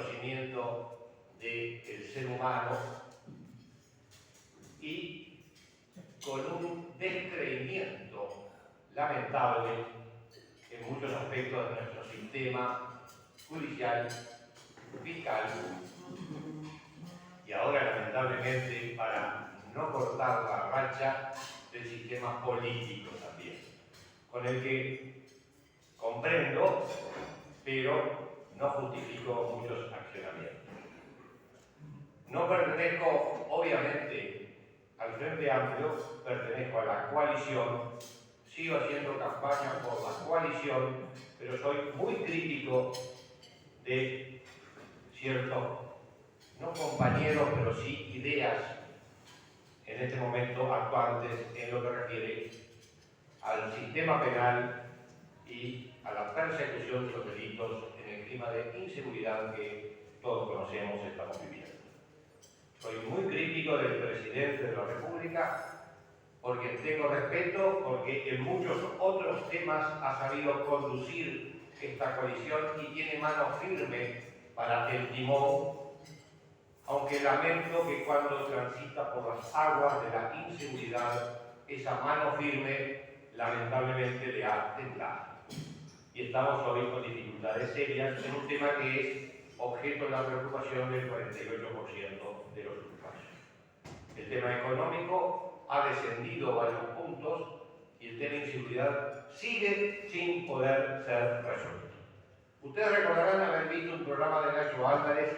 conocimiento del ser humano y con un descreimiento lamentable en muchos aspectos de nuestro sistema judicial, fiscal y ahora lamentablemente, para no cortar la racha, del sistema político también, con el que comprendo, pero no justifico muchos accionamientos. No pertenezco, obviamente, al Frente Amplio, pertenezco a la coalición, sigo haciendo campaña por la coalición, pero soy muy crítico de ciertos, no compañeros, pero sí ideas en este momento actuantes en lo que refiere al sistema penal y a la persecución de los delitos en el clima de inseguridad que todos conocemos, estamos viviendo. Soy muy crítico del presidente de la República porque tengo respeto, porque en muchos otros temas ha sabido conducir esta coalición y tiene mano firme para el timón, aunque lamento que cuando transita por las aguas de la inseguridad, esa mano firme lamentablemente le ha temblado. Y estamos hoy con dificultades serias en un tema que es objeto de la preocupación del 48% de los uruguayos. El tema económico ha descendido varios puntos y el tema de inseguridad sigue sin poder ser resuelto. Ustedes recordarán haber visto un programa de Nacho Álvarez,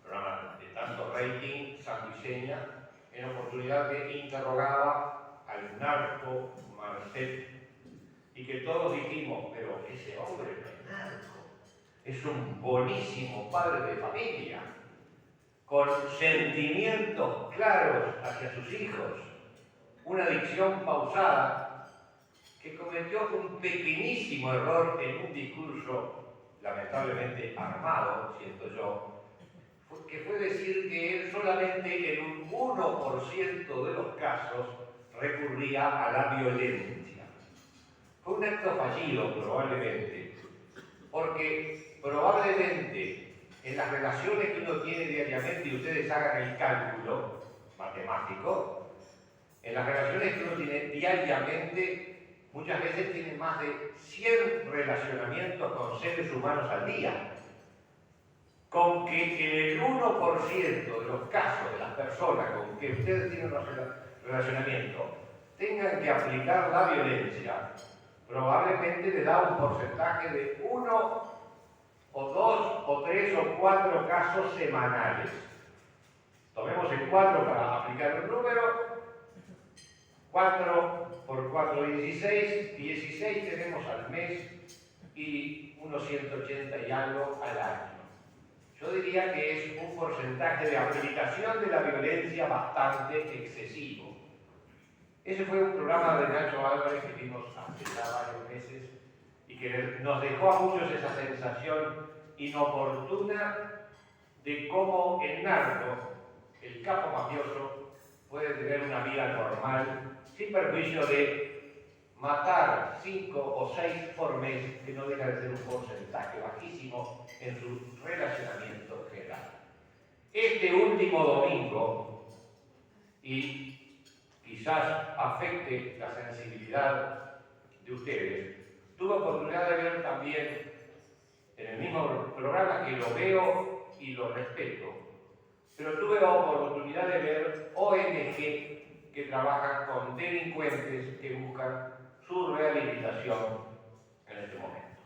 programa de tanto rating, sanguiseña, en oportunidad que interrogaba al narco Marcet, y que todos dijimos, pero ese hombre no es narco, es un buenísimo padre de familia, con sentimientos claros hacia sus hijos, una dicción pausada, que cometió un pequeñísimo error en un discurso lamentablemente armado, siento yo, que fue decir que él solamente en un 1% de los casos recurría a la violencia. Fue un acto fallido probablemente, porque probablemente en las relaciones que uno tiene diariamente, y ustedes hagan el cálculo matemático, en las relaciones que uno tiene diariamente, muchas veces tiene más de 100 relacionamientos con seres humanos al día. Con que en el 1% de los casos de las personas con que ustedes tienen un relacionamiento tengan que aplicar la violencia, probablemente le da un porcentaje de 1 o 2 o 3 o 4 casos semanales. Tomemos el 4 para aplicar el número. 4 por 4, 16. 16 tenemos al mes y unos 180 y algo al año. Yo diría que es un porcentaje de aplicación de la violencia bastante excesivo. Ese fue un programa de Nacho Álvarez que vimos hace ya varios meses y que nos dejó a muchos esa sensación inoportuna de cómo el narco, el capo mafioso, puede tener una vida normal sin perjuicio de matar 5 o 6 por mes, que no deja de ser un porcentaje bajísimo en su relacionamiento general. Este último domingo, y quizás afecte la sensibilidad de ustedes, tuve oportunidad de ver también en el mismo programa, que lo veo y lo respeto, pero tuve la oportunidad de ver ONG que trabajan con delincuentes que buscan su rehabilitación en este momento.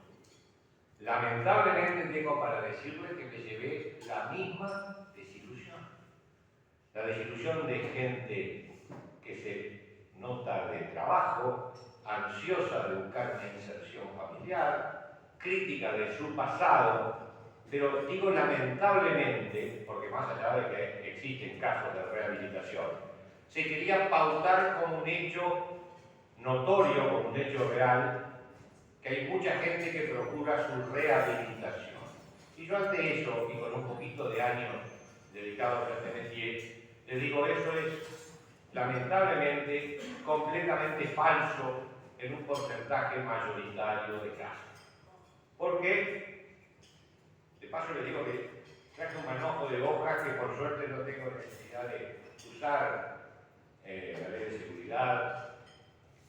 Lamentablemente tengo para decirles que me llevé la misma desilusión. La desilusión de gente que se nota de trabajo, ansiosa de buscar una inserción familiar, crítica de su pasado, pero digo lamentablemente, porque más allá de que existen casos de rehabilitación, se quería pautar como un hecho notorio, como un hecho real, que hay mucha gente que procura su rehabilitación. Y yo ante eso, y con un poquito de años dedicados a este métier, les digo, eso es lamentablemente completamente falso en un porcentaje mayoritario de casos. Porque, de paso paso le digo que traje un manojo de hojas que por suerte no tengo necesidad de usar. La ley de seguridad,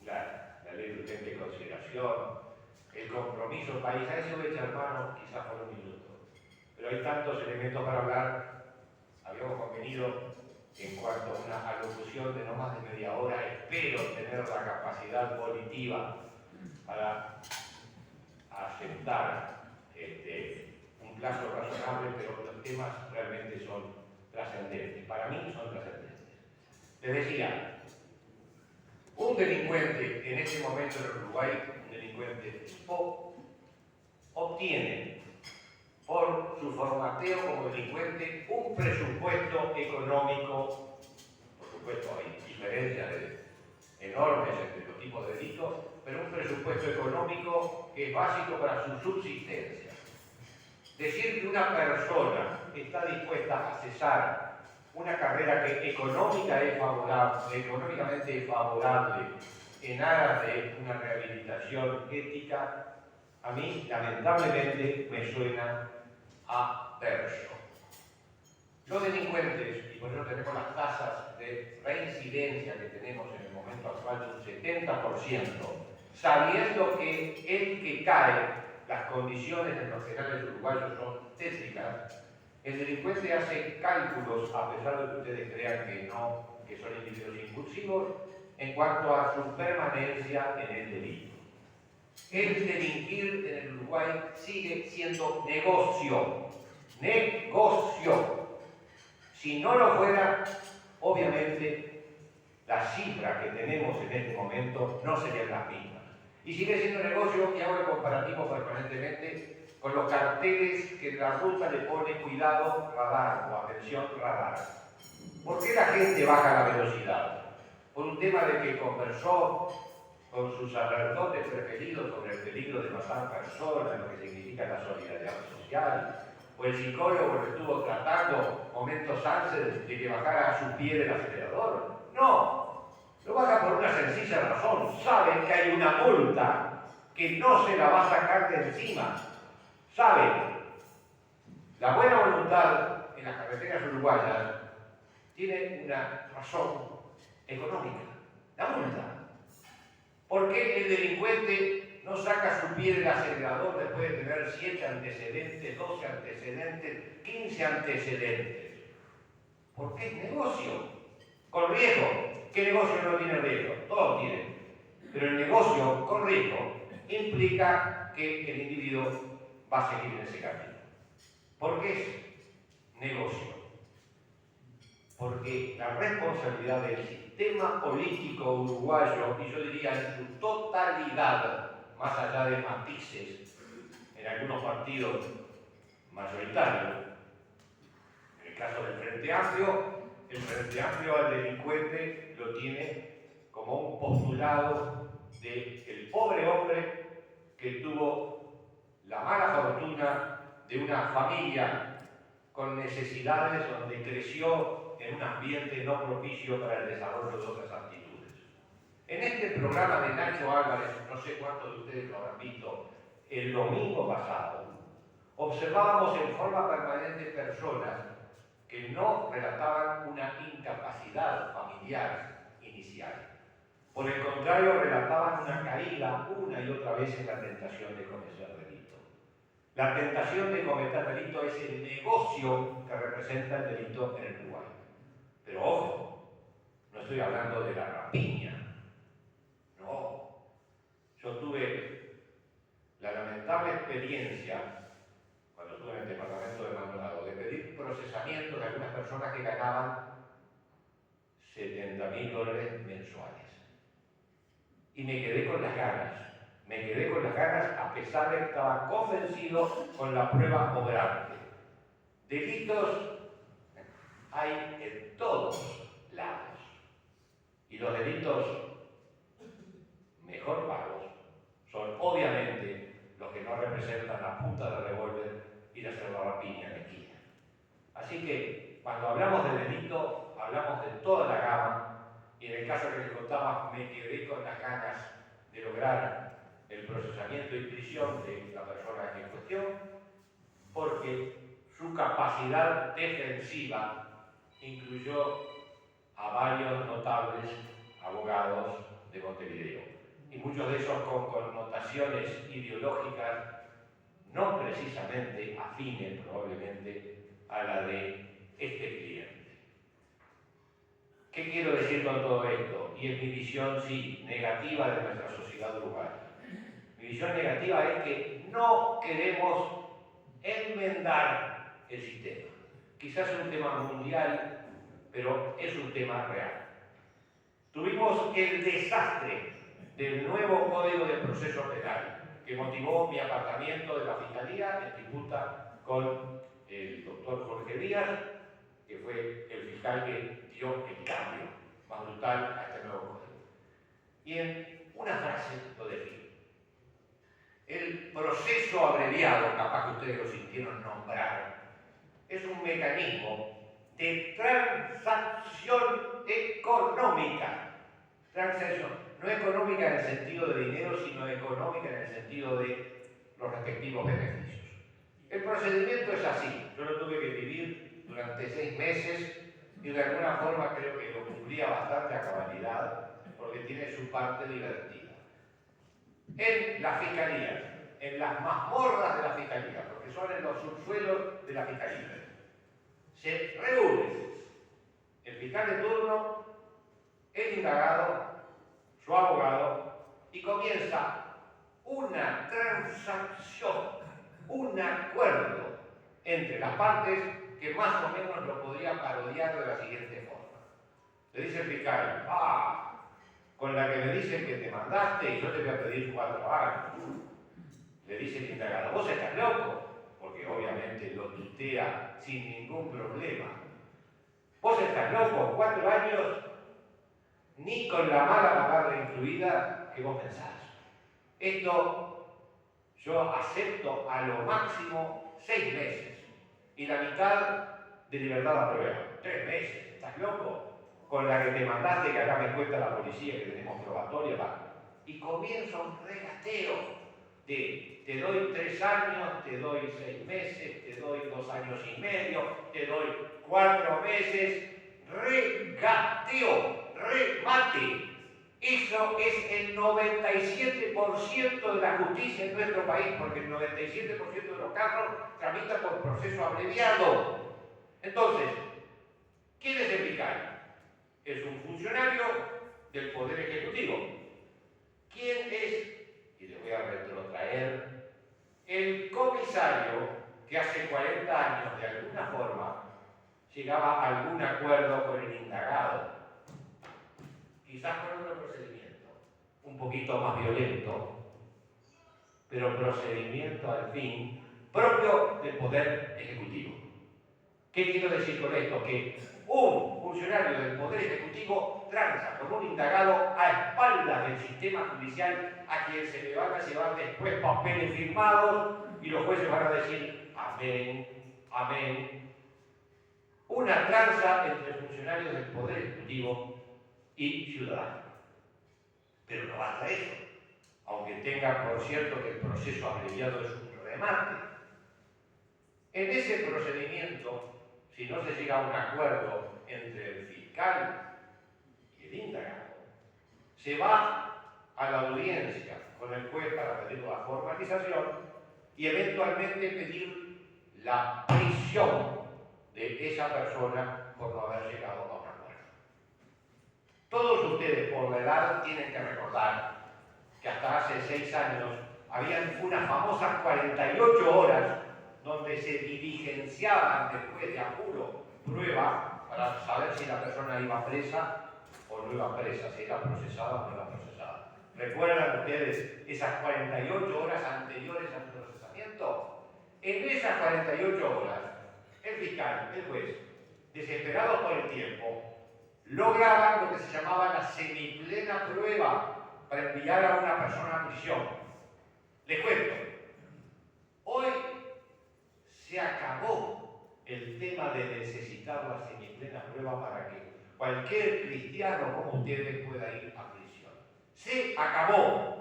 la ley de urgente consideración, el compromiso país. A ese voy a echar mano quizás por un minuto. Pero hay tantos elementos para hablar. Habíamos convenido en cuanto a una alocución de no más de media hora. Espero tener la capacidad volitiva para aceptar un plazo razonable, pero los temas realmente son trascendentes. Para mí son trascendentes. Les decía, un delincuente en este momento en Uruguay, un delincuente tipo, obtiene por su formateo como delincuente un presupuesto económico. Por supuesto hay diferencias enormes entre los tipos de delitos, pero un presupuesto económico que es básico para su subsistencia. Decir que una persona está dispuesta a cesar una carrera que económicamente es favorable en aras de una rehabilitación ética, a mí lamentablemente me suena a verso. Los delincuentes, y por eso tenemos las tasas de reincidencia que tenemos en el momento actual de un 70%, sabiendo que el que cae, las condiciones en los penales uruguayos son tétricas, el delincuente hace cálculos, a pesar de que ustedes crean que no, que son individuos impulsivos, en cuanto a su permanencia en el delito. El delinquir en el Uruguay sigue siendo negocio. Negocio. Si no lo fuera, obviamente, las cifras que tenemos en este momento no serían las mismas. Y sigue siendo negocio, y hago el comparativo permanentemente con los carteles que en la ruta le pone cuidado radar o atención radar. ¿Por qué la gente baja la velocidad? Por un tema de que conversó con sus sacerdotes preferidos sobre el peligro de matar personas, lo que significa la solidaridad social, o el psicólogo que estuvo tratando momentos antes de que bajara a su pie del acelerador. No, lo baja por una sencilla razón. Saben que hay una multa que no se la va a sacar de encima. Saben, la buena voluntad en las carreteras uruguayas tiene una razón económica, la multa. ¿Por qué el delincuente no saca su pie del acelerador después de tener 7 antecedentes, 12 antecedentes, 15 antecedentes? Porque es negocio, con riesgo. ¿Qué negocio no tiene riesgo? Todos tienen. Pero el negocio con riesgo implica que el individuo va a seguir en ese camino. ¿Por qué es negocio? Porque la responsabilidad del sistema político uruguayo, y yo diría en su totalidad, más allá de matices en algunos partidos mayoritarios, en el caso del Frente Amplio, el Frente Amplio al delincuente lo tiene como un postulado del pobre hombre que tuvo la mala fortuna de una familia con necesidades donde creció en un ambiente no propicio para el desarrollo de otras actitudes. En este programa de Nacho Álvarez, no sé cuántos de ustedes lo habrán visto, el domingo pasado, observábamos en forma permanente personas que no relataban una incapacidad familiar inicial. Por el contrario, relataban una caída una y otra vez en la tentación de cometer delito. La tentación de cometer delito es el negocio que representa el delito en el Uruguay. Pero ojo, no estoy hablando de la rapiña. No. Yo tuve la lamentable experiencia, cuando estuve en el departamento de Maldonado, de pedir procesamiento de algunas personas que ganaban $70.000 mensuales. Y me quedé con las ganas. A pesar de que estaba convencido con la prueba obrante. Delitos hay en todos lados. Y los delitos mejor pagos son obviamente los que no representan la punta de revólver y la rapiña en la esquina. Así que cuando hablamos de delito, hablamos de toda la gama, y en el caso que les contaba, me quedé con las ganas de lograr el procesamiento y prisión de la persona en cuestión, porque capacidad defensiva incluyó a varios notables abogados de Montevideo, y muchos de esos con connotaciones ideológicas no precisamente afines probablemente a la de este cliente. ¿Qué quiero decir con todo esto? Y es mi visión, sí, negativa de nuestra sociedad uruguaya. Mi visión negativa es que no queremos enmendar el sistema. Quizás es un tema mundial, pero es un tema real. Tuvimos el desastre del nuevo Código de Proceso Penal, que motivó mi apartamiento de la Fiscalía en disputa con el doctor Jorge Díaz, que fue el fiscal que dio el cambio más brutal a este nuevo código. Y en una frase lo defino. El proceso abreviado, capaz que ustedes lo sintieron nombrar, es un mecanismo de transacción económica. Transacción, no económica en el sentido de dinero, sino económica en el sentido de los respectivos beneficios. El procedimiento es así. Yo lo tuve que vivir durante 6 meses y de alguna forma creo que lo cumplía bastante a cabalidad, porque tiene su parte divertida. En la Fiscalía, en las mazmorras de la Fiscalía, porque son en los subsuelos de la Fiscalía, se reúne el fiscal de turno, el indagado, su abogado, y comienza una transacción, un acuerdo entre las partes que más o menos lo podría parodiar de la siguiente forma. Le dice el fiscal, con la que me dicen que te mandaste y yo te voy a pedir 4 años. Le dice el indagado, vos estás loco, porque obviamente lo tutea sin ningún problema. Vos estás loco, 4 años, ni con la mala palabra incluida que vos pensás. Esto yo acepto a lo máximo 6 meses y la mitad de libertad a prueba. 3 meses, ¿estás loco? Con la que te mandaste, que acá me cuenta la policía que tenemos probatoria, y comienza un regateo de te doy 3 años, te doy 6 meses, te doy 2 años y medio, te doy 4 meses, regateo, remate. Eso es el 97% de la justicia en nuestro país, porque el 97% de los casos tramita por proceso abreviado. Entonces, ¿quién es el fiscal? Es un funcionario del Poder Ejecutivo. ¿Quién es? Y les voy a retrotraer. El comisario que hace 40 años, de alguna forma, llegaba a algún acuerdo con el indagado. Quizás con otro procedimiento, un poquito más violento, pero procedimiento al fin propio del Poder Ejecutivo. ¿Qué quiero decir con esto? Que un funcionario del Poder Ejecutivo transa con un indagado a espaldas del sistema judicial, a quien se le van a llevar después papeles firmados y los jueces van a decir amén, amén. Una tranza entre funcionarios del Poder Ejecutivo y ciudadanos. Pero no basta eso, aunque tenga por cierto que el proceso abreviado es un remate. En ese procedimiento, si no se llega a un acuerdo entre el fiscal y el indagado, se va a la audiencia con el juez para pedir la formalización y eventualmente pedir la prisión de esa persona por no haber llegado a un acuerdo. Todos ustedes, por la edad, tienen que recordar que hasta hace 6 años habían unas famosas 48 horas donde se diligenciaban después de apuro prueba para saber si la persona iba presa o no iba presa, si era procesada o no era procesada. ¿Recuerdan ustedes esas 48 horas anteriores al procesamiento? En esas 48 horas, el fiscal, el juez, desesperado por el tiempo, lograban lo que se llamaba la semiplena prueba para enviar a una persona a prisión. Les cuento, hoy se acabó el tema de necesitar la semiplena prueba para que cualquier cristiano como ustedes pueda ir a prisión. Se acabó.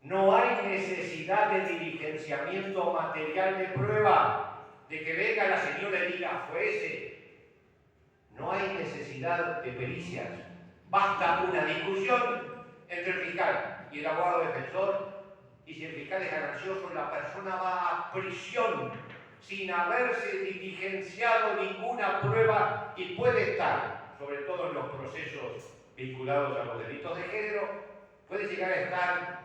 No hay necesidad de diligenciamiento material de prueba. de que venga la señora y diga, fue ese. No hay necesidad de pericias. Basta una discusión entre el fiscal y el abogado defensor, y si el fiscal es ganancioso, la persona va a prisión sin haberse diligenciado ninguna prueba y puede estar, sobre todo en los procesos vinculados a los delitos de género, puede llegar a estar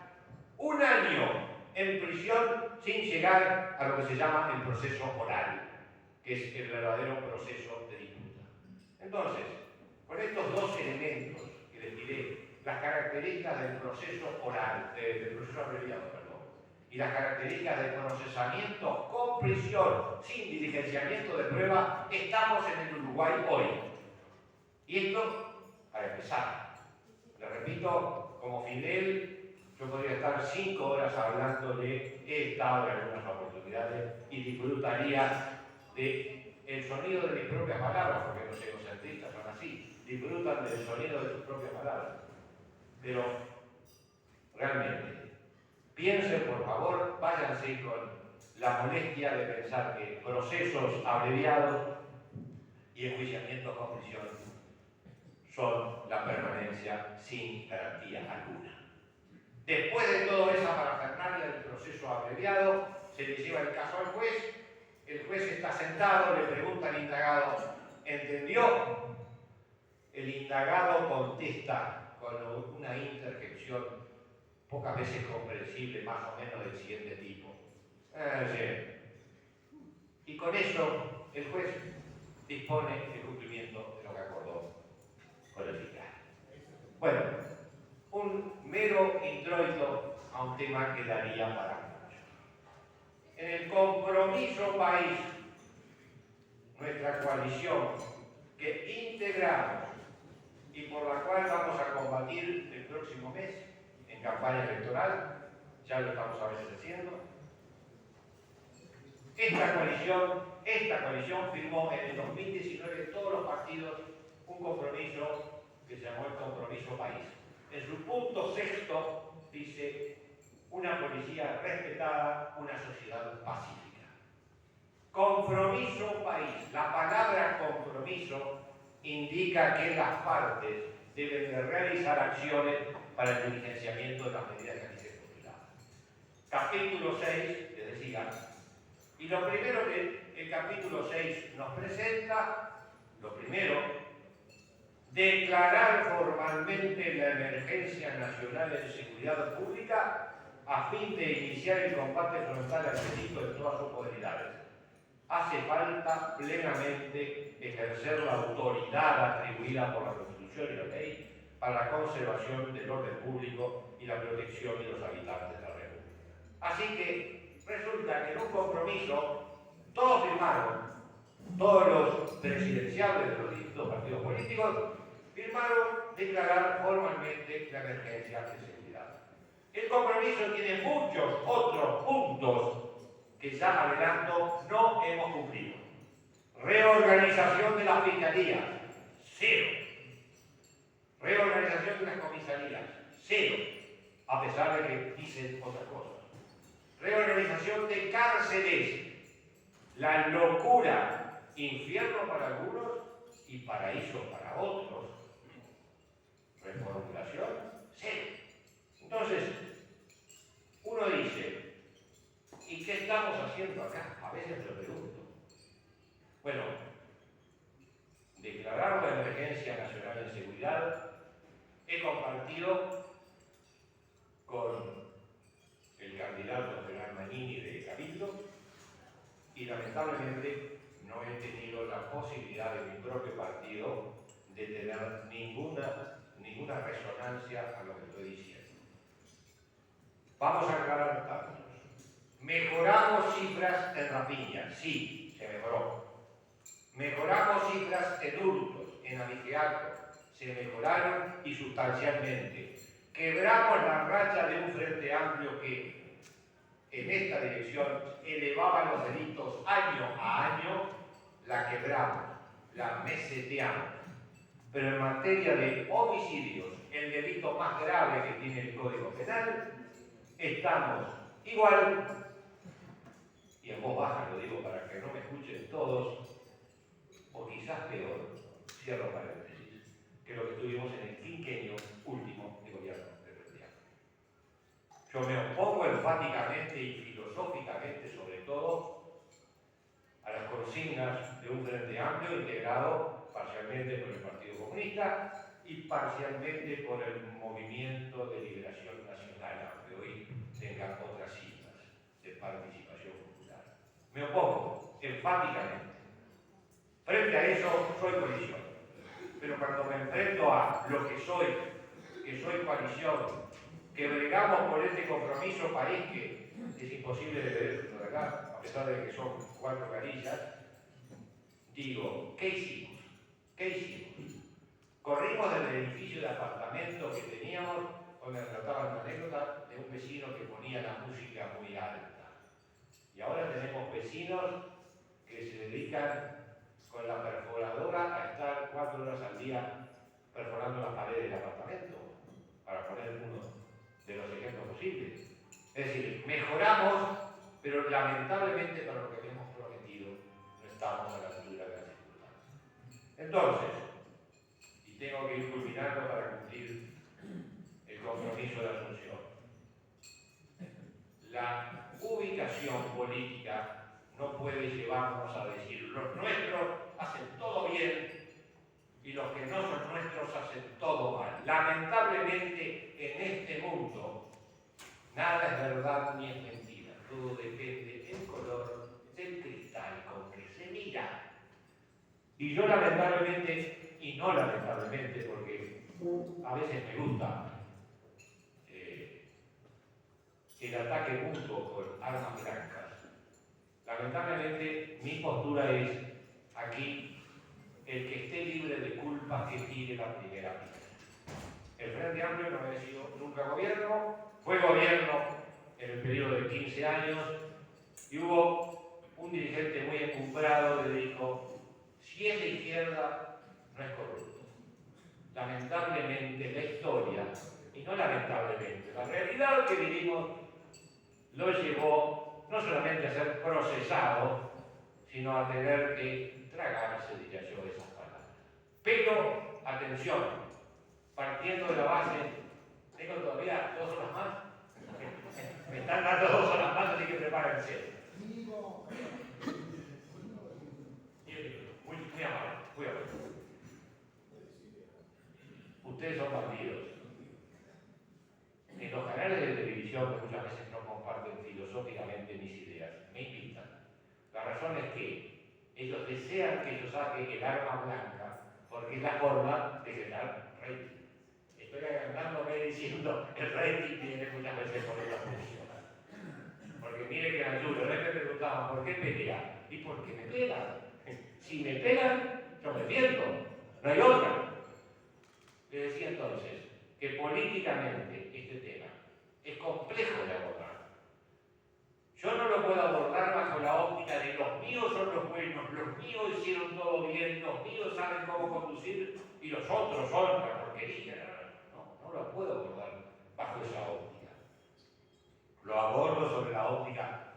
1 año en prisión sin llegar a lo que se llama el proceso oral, que es el verdadero proceso de disputa. Entonces, con estos dos elementos que les diré, las características del proceso oral, del proceso abreviado, perdón, y las características del procesamiento con prisión, sin diligenciamiento de prueba, estamos en el Uruguay hoy. Y esto, para empezar, le repito, como Fidel, yo podría estar 5 horas hablándole, he estado en algunas oportunidades y disfrutaría del sonido de mis propias palabras, porque los egocentristas son así, disfrutan del sonido de sus propias palabras. Pero realmente, piensen por favor, váyanse con la molestia de pensar que procesos abreviados y enjuiciamientos con prisión son la permanencia sin garantía alguna. Después de toda esa parafernalia del proceso abreviado, se le lleva el caso al juez, el juez está sentado, le pregunta al indagado, ¿entendió? El indagado contesta con una interjección pocas veces comprensible, más o menos del siguiente tipo. Sí. Y con eso el juez dispone el cumplimiento de lo que acordó con el fiscal. Bueno, un mero introito a un tema que daría para mucho. En el compromiso país, nuestra coalición que integramos y por la cual vamos a combatir el próximo mes en campaña electoral, ya lo estamos a veces haciendo. Esta coalición firmó en el 2019 todos los partidos un compromiso que se llamó el Compromiso País. En su punto 6 dice una policía respetada, una sociedad pacífica. Compromiso país. La palabra compromiso indica que las partes deben de realizar acciones para el diligenciamiento de las medidas que aquí se postulaban. Capítulo 6, les decía, y lo primero que el capítulo 6 nos presenta, lo primero, declarar formalmente la emergencia nacional de seguridad pública a fin de iniciar el combate frontal al delito en todas sus modalidades. Hace falta plenamente ejercer la autoridad atribuida por la Constitución y la ley para la conservación del orden público y la protección de los habitantes de la República. Así que resulta que en un compromiso todos firmaron, todos los presidenciales de los distintos partidos políticos firmaron declarar formalmente la emergencia de seguridad. El compromiso tiene muchos otros puntos que ya adelanto no hemos cumplido. Reorganización de las fiscalías, 0. Reorganización de las comisarías, 0, a pesar de que dicen otras cosas. Reorganización de cárceles, la locura, infierno para algunos y paraíso para otros. Reformulación, 0. Entonces, uno dice, ¿y qué estamos haciendo acá? A veces me lo pregunto. Bueno, declarar la emergencia nacional de seguridad, he compartido con el candidato Gerard Magnini de Cabildo y lamentablemente no he tenido la posibilidad de mi propio partido de tener ninguna resonancia a lo que estoy diciendo. Vamos a aclarar datos. Mejoramos cifras en rapiña, sí, se mejoró. Mejoramos cifras en hurtos, en abigeato, se mejoraron y sustancialmente. Quebramos la racha de un frente amplio que en esta dirección elevaba los delitos año a año, la quebramos, la meseteamos. Pero en materia de homicidios, el delito más grave que tiene el Código Penal, estamos igual y y en voz baja lo digo para que no me escuchen todos, o quizás peor, cierro paréntesis, que lo que tuvimos en el quinquenio último de gobierno de Frente Amplio. Yo me opongo enfáticamente y filosóficamente, sobre todo, a las consignas de un Frente Amplio integrado parcialmente por el Partido Comunista y parcialmente por el Movimiento de Liberación Nacional, aunque hoy tengan otras siglas de participación popular. Me opongo enfáticamente. Frente a eso soy coalición, pero cuando me enfrento a lo que soy coalición, que bregamos por este compromiso país que es imposible de ver de acá, a pesar de que son 4 carillas, digo, ¿qué hicimos? ¿Qué hicimos? Corrimos del edificio de apartamento que teníamos, hoy me relataban una anécdota de un vecino que ponía la música muy alta. Y ahora tenemos vecinos que se dedican con la perforadora a estar 4 horas al día perforando las paredes del apartamento, para poner uno de los ejemplos posibles. Es decir, mejoramos, pero lamentablemente para lo que habíamos prometido no estamos a la altura de las circunstancias. Entonces, y tengo que ir culminando para cumplir el compromiso de Asunción, la ubicación política no puede llevarnos a decir los nuestros hacen todo bien y los que no son nuestros hacen todo mal. Lamentablemente en este mundo nada es verdad ni es mentira, todo depende del color del cristal con que se mira. Y yo lamentablemente, y no lamentablemente porque a veces me gusta el ataque mutuo con armas blancas, lamentablemente mi postura es aquí el que esté libre de culpa que tire la primera piedra. El Frente Amplio no ha sido nunca gobierno, fue gobierno en el periodo de 15 años y hubo un dirigente muy encumbrado que dijo, si es de izquierda, no es corrupto. Lamentablemente la historia, y no lamentablemente, la realidad que vivimos lo llevó no solamente a ser procesado, sino a tener que tragarse, diría yo, esas palabras. Pero, atención, partiendo de la base, tengo todavía 2 horas más. Me están dando 2 horas más, así que prepárense. Muy amable, muy amable. Ustedes son bandidos. En los canales de televisión, que muchas veces no comparten filosóficamente mis ideas, me invitan. La razón es que ellos desean que yo saque el arma blanca porque es la forma de generar rating. Estoy agarrándome diciendo el rating viene muchas veces por esta función. Porque mire que ayuda, no es que me preguntaban ¿por qué pelea? ¿Y por qué me pegan? Si me pegan, yo me pierdo, no hay otra. Le decía entonces que políticamente este tema es complejo de abordar. Yo no lo puedo abordar bajo la óptica de los míos son los buenos, los míos hicieron todo bien, los míos saben cómo conducir y los otros son la porquería. No lo puedo abordar bajo esa óptica. Lo abordo sobre la óptica.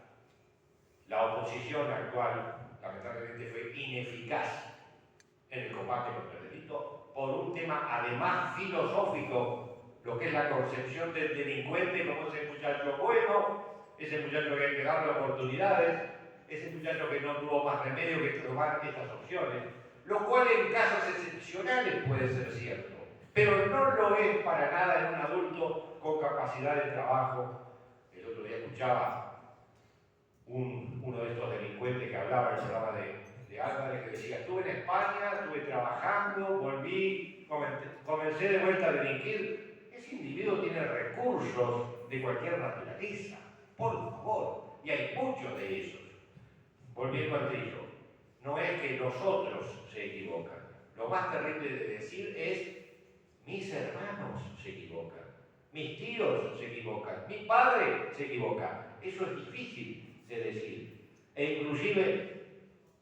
La oposición actual, lamentablemente, fue ineficaz en el combate contra el delito por un tema además filosófico, lo que es la concepción del delincuente como ese muchacho bueno, ese muchacho que hay que darle oportunidades, ese muchacho que no tuvo más remedio que tomar estas opciones, lo cual en casos excepcionales puede ser cierto, pero no lo es para nada en un adulto con capacidad de trabajo. El otro día escuchaba uno de estos delincuentes que hablaba en el programa de Álvarez, que decía, estuve en España, estuve trabajando, volví, comencé de vuelta a delinquir. Ese individuo tiene recursos de cualquier naturaleza, por favor, y hay muchos de esos. Volviendo al trillo, no es que los otros se equivocan. Lo más terrible de decir es, mis hermanos se equivocan, mis tíos se equivocan, mi padre se equivoca. Eso es difícil de decir. E inclusive,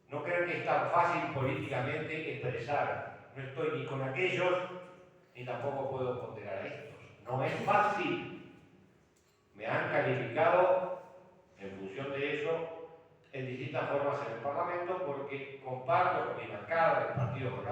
no creo que es tan fácil políticamente expresar. No estoy ni con aquellos, ni tampoco puedo ponderar a estos. No es fácil. Me han calificado, en función de eso, en distintas formas en el Parlamento, porque comparto con mi bancada del Partido